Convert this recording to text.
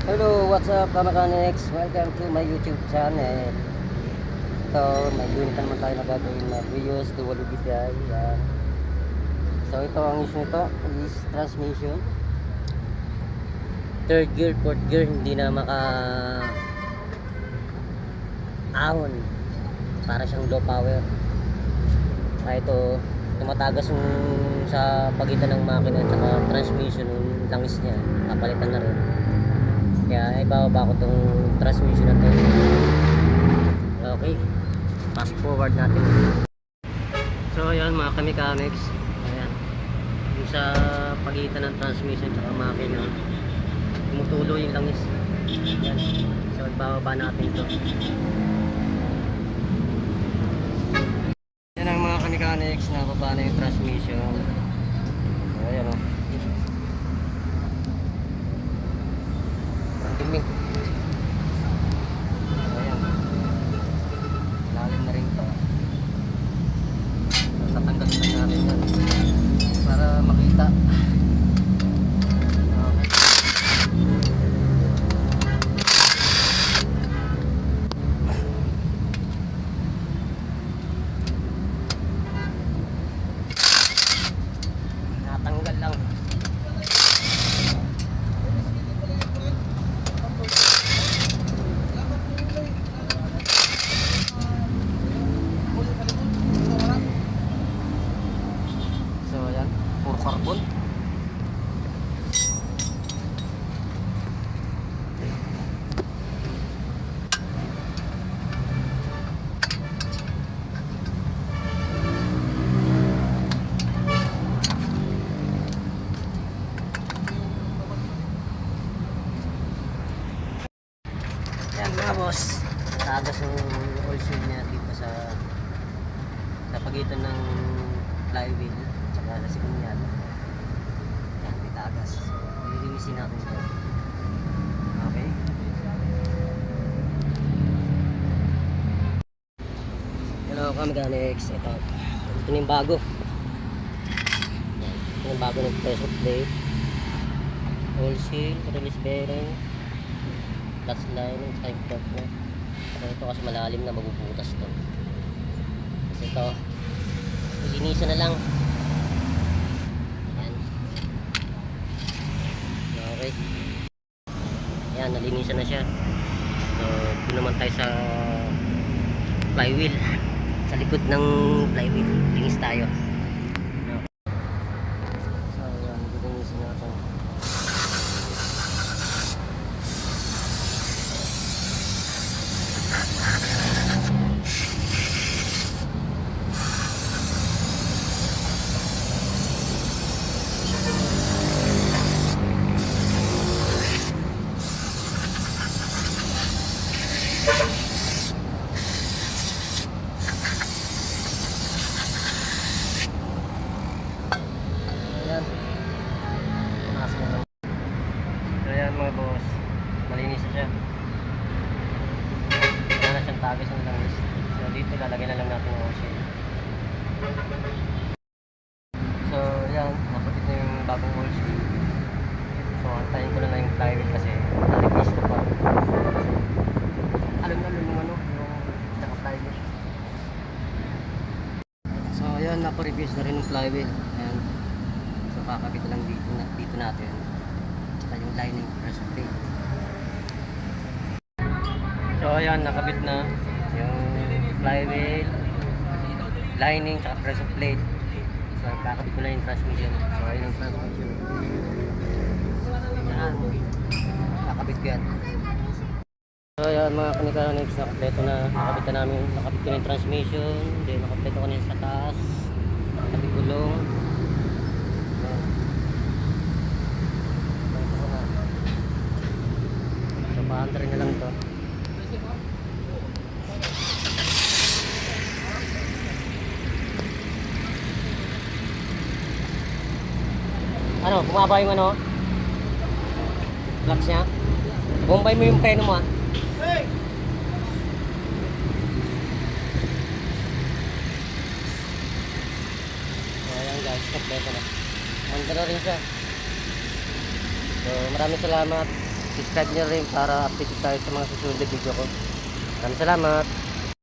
Hello, what's up ka-mechanics? Welcome to my YouTube channel. Ito, may unit naman tayo na gagawin na Vios Dual VTI. Yan. So ito, ang issue nito is transmission. Third gear, fourth gear, hindi na ahon. Para siyang low power. Ito, tumatagas yung sa pagitan ng makina at saka transmission, yung langis niya. Kapalitan na rin. Kaya ibababa ko tong transmission na to. Okay, fast forward natin. So ayan mga ka-mechanics, ayan, yung sa pagitan ng transmission at makina, tumutulo yung langis. Ayan. So ibababa natin to. Yan ang mga ka-mechanics, nababa na yung transmission. So ayan o, tingin. Ayan. Lalim na rin to. Tatanggalin na natin yan para makita. Okay. Natanggal lang. Carbon. Yan mga boss, tagas yung oil seal niya dito sa pagitan ng flywheel tsaka sa signal. Yan, may tagas. Lilinisin natin ito. Okay. Hello ka-mechanics. Ito na yung bago. Yan. Ito yung bago ng pressure plate, oil seal, release bearing, clutch lining, tsaka yung fork na. So ito kasi malalim na, mabubutas to. Kasi ito, linisan na lang. Yan. Okay. Yan, nalinisan na siya. So doon naman tayo sa flywheel. Sa likod ng flywheel, linis tayo. So yan, linisan natin. Ayan mga boss, malinis na siya. Wala na siyang tagas ng langis. So dito lalagyan na lang natin yung oil seal. So ayan, nakapit na yung bagong oil seal. So antayin ko na yung flywheel kasi nalagis ko pa. Alam yung ano, yung naka-flywheel. So ayan, napa-reviews na rin yung flywheel. Ayan. So kakabit na lang dito natin. Yung lining pressure plate. So ayan, nakabit na yung flywheel, lining, tsaka pressure plate. So kakabit ko na yung transmission. So ayun yung transmission. Ayan, nakabit ko yan. So ayan mga ka-mechanics, nakabit na namin, nakabit ko na yung transmission, then nakabit ko na yung sa taas, nakabit gulong. Paantarin na lang ito. Ano, bumaba yung ano? Clutch niya? Bombay mo yung preno mo ah. So ayan guys, kompleto na. Mandala rin siya. So maraming salamat. Subscribe nyo rin para updated tayo sa mga susunod na video ko. Maraming salamat.